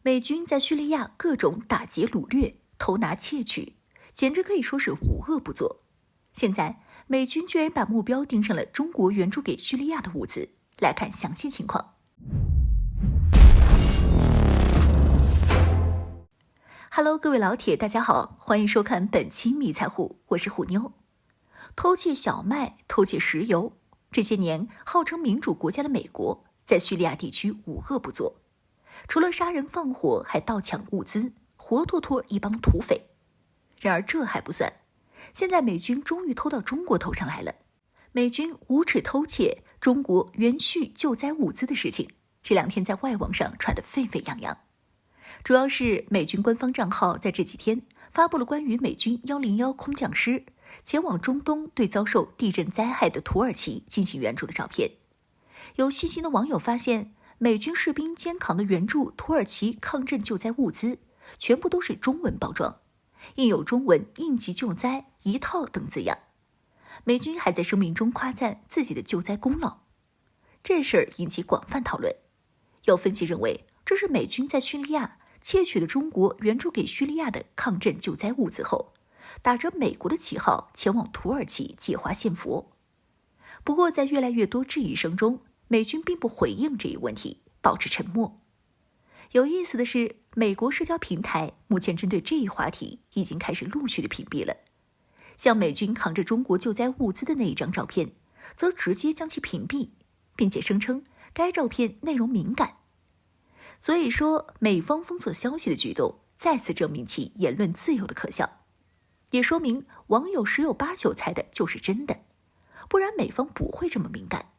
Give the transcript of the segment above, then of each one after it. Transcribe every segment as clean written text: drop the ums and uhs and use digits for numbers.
美军在叙利亚各种打劫掳掠、偷拿窃取，简直可以说是无恶不作。现在，美军居然把目标盯上了中国援助给叙利亚的物资。来看详细情况。Hello， 各位老铁，大家好，欢迎收看本期迷财户，我是虎妞。偷窃小麦、偷窃石油，这些年号称民主国家的美国，在叙利亚地区无恶不作，除了杀人放火，还盗抢物资，活脱脱一帮土匪。然而这还不算，现在美军终于偷到中国头上来了。美军无耻偷窃中国援叙救灾物资的事情，这两天在外网上传得沸沸扬扬。主要是美军官方账号在这几天发布了关于美军101空降师前往中东对遭受地震灾害的土耳其进行援助的照片。有细心的网友发现，美军士兵肩扛的援助土耳其抗震救灾物资全部都是中文包装，印有中文应急救灾一套等字样。美军还在声明中夸赞自己的救灾功劳，这事儿引起广泛讨论。有分析认为，这是美军在叙利亚窃取了中国援助给叙利亚的抗震救灾物资后，打着美国的旗号前往土耳其借花献佛。不过在越来越多质疑声中，美军并不回应这一问题，保持沉默。有意思的是，美国社交平台目前针对这一话题已经开始陆续的屏蔽了。像美军扛着中国救灾物资的那一张照片，则直接将其屏蔽，并且声称该照片内容敏感。所以说，美方封锁消息的举动再次证明其言论自由的可笑，也说明网友十有八九猜的就是真的，不然美方不会这么敏感。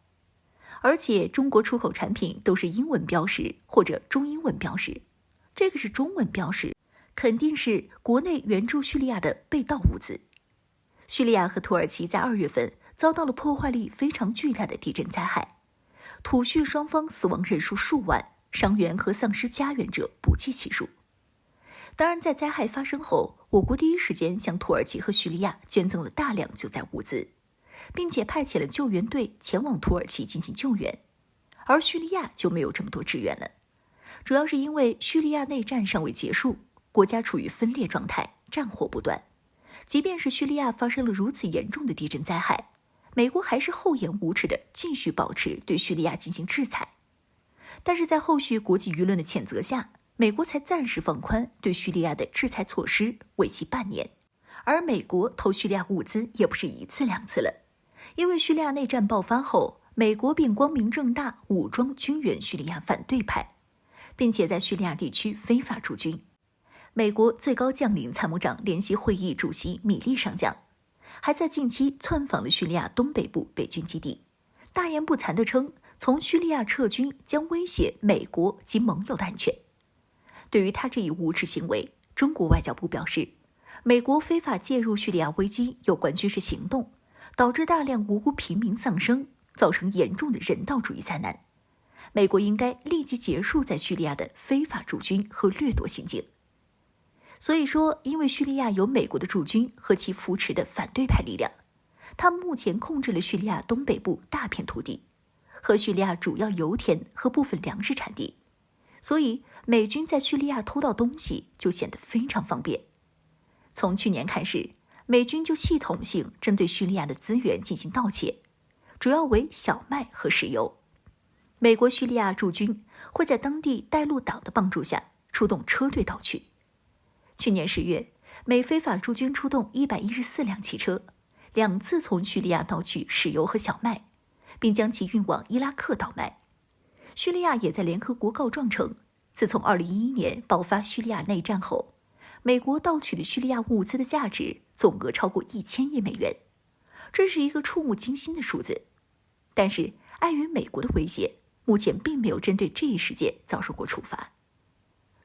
而且中国出口产品都是英文标识或者中英文标识，这个是中文标识，肯定是国内援助叙利亚的被盗物资。叙利亚和土耳其在2月份遭到了破坏力非常巨大的地震灾害，土叙双方死亡人数数万，伤员和丧失家园者不计其数。当然，在灾害发生后，我国第一时间向土耳其和叙利亚捐赠了大量救灾物资，并且派遣了救援队前往土耳其进行救援，而叙利亚就没有这么多支援了。主要是因为叙利亚内战尚未结束，国家处于分裂状态，战火不断。即便是叙利亚发生了如此严重的地震灾害，美国还是厚颜无耻地继续保持对叙利亚进行制裁。但是在后续国际舆论的谴责下，美国才暂时放宽对叙利亚的制裁措施，为期半年。而美国偷叙利亚物资也不是一次两次了，因为叙利亚内战爆发后，美国便光明正大武装军援叙利亚反对派，并且在叙利亚地区非法驻军。美国最高将领参谋长联席会议主席米利上将还在近期窜访了叙利亚东北部北军基地，大言不惭地称从叙利亚撤军将威胁美国及盟友的安全。对于他这一无耻行为，中国外交部表示，美国非法介入叙利亚危机有关军事行动，导致大量无辜平民丧生，造成严重的人道主义灾难。美国应该立即结束在叙利亚的非法驻军和掠夺行径。所以说，因为叙利亚有美国的驻军和其扶持的反对派力量，他们目前控制了叙利亚东北部大片土地和叙利亚主要油田和部分粮食产地，所以美军在叙利亚偷到东西就显得非常方便。从去年开始，美军就系统性针对叙利亚的资源进行盗窃，主要为小麦和石油。美国叙利亚驻军会在当地带路党的帮助下出动车队盗取。去年10月，美非法驻军出动114辆汽车，2次从叙利亚盗取石油和小麦，并将其运往伊拉克倒卖。叙利亚也在联合国告状称，自从2011年爆发叙利亚内战后，美国盗取的叙利亚物资的价值总额超过1000亿美元，这是一个触目惊心的数字。但是碍于美国的威胁，目前并没有针对这一事件遭受过处罚。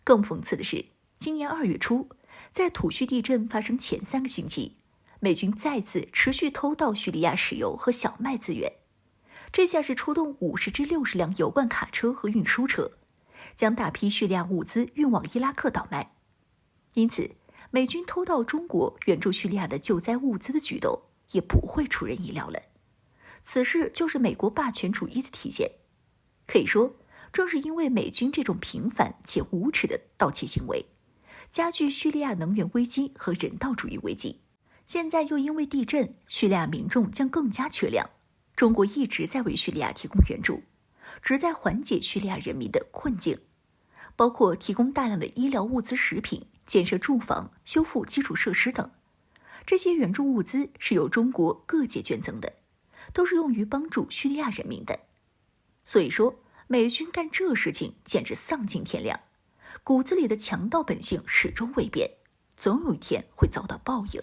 更讽刺的是，今年2月初，在土叙地震发生前3个星期，美军再次持续偷盗叙利亚石油和小麦资源。这下是出动50至60辆油罐卡车和运输车，将大批叙利亚物资运往伊拉克倒卖。因此，美军偷盗中国援助叙利亚的救灾物资的举动也不会出人意料了。此事就是美国霸权主义的体现。可以说，正是因为美军这种频繁且无耻的盗窃行为，加剧叙利亚能源危机和人道主义危机。现在又因为地震，叙利亚民众将更加缺粮。中国一直在为叙利亚提供援助，旨在缓解叙利亚人民的困境，包括提供大量的医疗物资、食品、建设住房、修复基础设施等。这些援助物资是由中国各界捐赠的，都是用于帮助叙利亚人民的。所以说，美军干这事情简直丧尽天良，骨子里的强盗本性始终未变，总有一天会遭到报应。